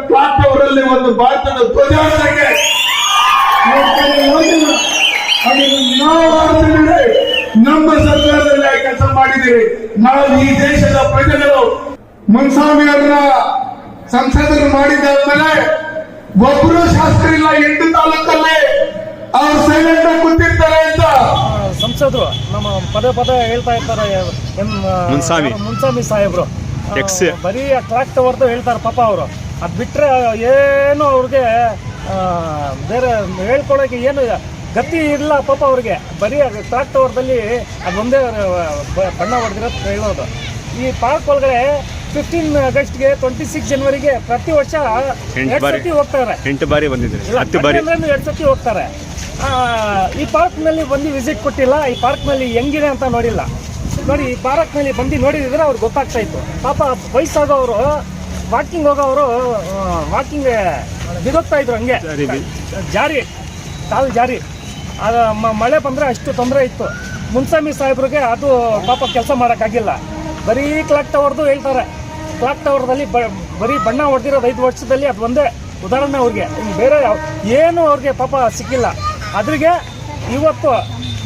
Clock ಅವರಲ್ಲಿ ಒಂದು ಭಾರತದ ಧ್ವಜಾರೋಹಣಕ್ಕೆ ನಮ್ಮ ಸರ್ಕಾರದಲ್ಲಿ ಕೆಲಸ ಮಾಡಿದ್ದೀವಿ. ನಾವು ಈ ದೇಶದ ಪ್ರಜೆಗಳು ಮುನ್ಸ್ವಾಮಿ ಅವರ ಸಂಸದರು ಮಾಡಿದ್ದಾದ್ಮೇಲೆ ಒಬ್ಬರು ಶಾಸಕರು ಇಲ್ಲ. 8 ತಾಲೂಕಲ್ಲಿ ಅವ್ರು ಸೈಲೆಂಟ್ ಆಗಿ ಕೂತಿರ್ತಾರೆ ಅಂತ ಸಂಸದರು ನಮ್ಮ ಪದೇ ಹೇಳ್ತಾ ಇರ್ತಾರೆ. ಮುನ್ಸ್ವಾಮಿ ಸಾಹೇಬ್ರು ಬರೀ ಟ್ರ್ಯಾಕ್ ತಗೊಳ್ದು ಹೇಳ್ತಾರೆ ಪಾಪ ಅವರು. ಅದು ಬಿಟ್ರೆ ಏನು ಅವ್ರಿಗೆ ಬೇರೆ ಹೇಳ್ಕೊಳಕ್ಕೆ ಏನು ಗತಿ ಇಲ್ಲ ಪಾಪ ಅವ್ರಿಗೆ. ಬರೀ ಟ್ರ್ಯಾಕ್ ಟವರ್ದಲ್ಲಿ ಅದೊಂದೇ ಬಣ್ಣ ಹೊಡೆದಿರೋದು ಹೇಳೋದು. ಈ ಪಾರ್ಕ್ ಒಳಗಡೆ 15 ಆಗಸ್ಟ್ಗೆ 26 ಜನವರಿಗೆ ಪ್ರತಿ ವರ್ಷ 2 ಸತಿ ಹೋಗ್ತಾರೆ. 8 ಬಾರಿ ಬಂದಿದ್ದಾರೆ, 10 ಬಾರಿ 2 ಸತಿ ಹೋಗ್ತಾರೆ. ಈ ಪಾರ್ಕ್ನಲ್ಲಿ ಬಂದು ವಿಸಿಟ್ ಕೊಟ್ಟಿಲ್ಲ. ಈ ಪಾರ್ಕ್ನಲ್ಲಿ ಹೆಂಗಿದೆ ಅಂತ ನೋಡಿಲ್ಲ. ನೋಡಿ, ಈ ಪಾರ್ಕ್ನಲ್ಲಿ ಬಂದು ನೋಡಿದ್ರೆ ಅವ್ರಿಗೆ ಗೊತ್ತಾಗ್ತಾ ಇತ್ತು. ಪಾಪ ವಯಸ್ಸಾಗೋರು ವಾಕಿಂಗ್ ಹೋಗೋರು ವಾಕಿಂಗ್ ಬಿದೋಗ್ತಾ ಇದ್ರು, ಹಂಗೆ ಕಾಲು ಜಾರಿ. ಮಳೆ ಬಂದರೆ ಅಷ್ಟು ತೊಂದರೆ ಇತ್ತು. ಮುನ್ಸ್ವಾಮಿ ಸಾಹೇಬ್ರಿಗೆ ಅದು ಪಾಪ ಕೆಲಸ ಮಾಡೋಕ್ಕಾಗಿಲ್ಲ. ಬರೀ ಕ್ಲಾಕ್ ಟವರ್ದು ಹೇಳ್ತಾರೆ. ಕ್ಲಾಕ್ ಟವರ್ದಲ್ಲಿ ಬರೀ ಬಣ್ಣ ಹೊಡೆದಿರೋದು 5 ವರ್ಷದಲ್ಲಿ ಅದು ಒಂದೇ ಉದಾಹರಣೆ ಅವ್ರಿಗೆ. ಬೇರೆ ಏನು ಅವ್ರಿಗೆ ಪಾಪ ಸಿಕ್ಕಿಲ್ಲ. ಅದ್ರಿಗೆ ಇವತ್ತು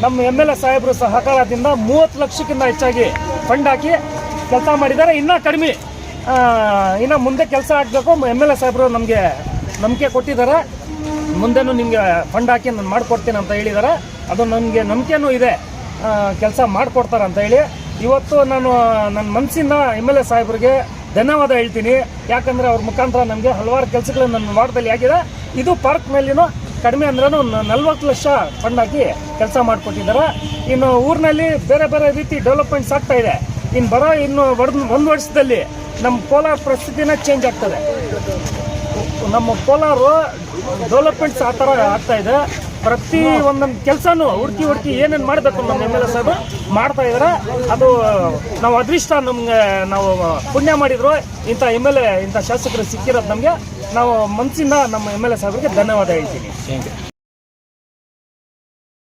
ನಮ್ಮ MLA ಸಾಹೇಬರು ಸಹಕಾರದಿಂದ 30 ಲಕ್ಷಕ್ಕಿಂತ ಹೆಚ್ಚಾಗಿ ಫಂಡ್ ಹಾಕಿ ಕೆಲಸ ಮಾಡಿದ್ದಾರೆ. ಇನ್ನೂ ಕಡಿಮೆ, ಇನ್ನು ಮುಂದೆ ಕೆಲಸ ಆಗಬೇಕು. MLA ಸಾಹೇಬರು ನಮಗೆ ನಂಬಿಕೆ ಕೊಟ್ಟಿದ್ದಾರೆ. ಮುಂದೆನೂ ನಿಮಗೆ ಫಂಡ್ ಹಾಕಿ ನಾನು ಮಾಡಿಕೊಡ್ತೀನಿ ಅಂತ ಹೇಳಿದ್ದಾರೆ. ಅದು ನನಗೆ ನಂಬಿಕೆನೂ ಇದೆ, ಕೆಲಸ ಮಾಡಿಕೊಡ್ತಾರೆ ಅಂತ ಹೇಳಿ. ಇವತ್ತು ನಾನು ನನ್ನ ಮನಸ್ಸಿಂದ MLA ಸಾಹೇಬ್ರಿಗೆ ಧನ್ಯವಾದ ಹೇಳ್ತೀನಿ. ಯಾಕಂದರೆ ಅವ್ರ ಮುಖಾಂತರ ನಮಗೆ ಹಲವಾರು ಕೆಲಸಗಳು ನನ್ನ ವಾರ್ಡದಲ್ಲಿ ಆಗಿದೆ. ಇದು ಪಾರ್ಕ್ ಮೇಲಿನೂ ಕಡಿಮೆ ಅಂದ್ರೂ 40 ಲಕ್ಷ ಫಂಡ್ ಹಾಕಿ ಕೆಲಸ ಮಾಡಿಕೊಟ್ಟಿದ್ದಾರೆ. ಇನ್ನು ಊರಿನಲ್ಲಿ ಬೇರೆ ಬೇರೆ ರೀತಿ ಡೆವಲಪ್ಮೆಂಟ್ಸ್ ಆಗ್ತಾ ಇದೆ. ಇನ್ನು 1 ವರ್ಷದಲ್ಲಿ ನಮ್ಮ ಕೋಲಾರ ಪರಿಸ್ಥಿತಿನೇ ಚೇಂಜ್ ಆಗ್ತದೆ. ನಮ್ಮ ಕೋಲಾರ ಡೆವಲಪ್ಮೆಂಟ್ಸ್ ಆ ಥರ ಆಗ್ತಾ ಇದೆ. ಪ್ರತಿ ಒಂದೊಂದು ಕೆಲಸನೂ ಹುಡುಕಿ ಏನೇನು ಮಾಡಬೇಕು ನಮ್ಮ MLA ಸಾಹೇಬರು ಮಾಡ್ತಾ ಇದ್ದಾರೆ. ಅದು ನಾವು ಅದೃಷ್ಟ, ನಮ್ಗೆ ನಾವು ಪುಣ್ಯ ಮಾಡಿದ್ರು ಇಂಥ MLA ಇಂಥ ಶಾಸಕರು ಸಿಕ್ಕಿರೋದು ನಮಗೆ. ನಾವು ಮನಸ್ಸಿಂದ ನಮ್ಮ MLA ಸಾಹೇಬರಿಗೆ ಧನ್ಯವಾದ ಹೇಳ್ತೀನಿ.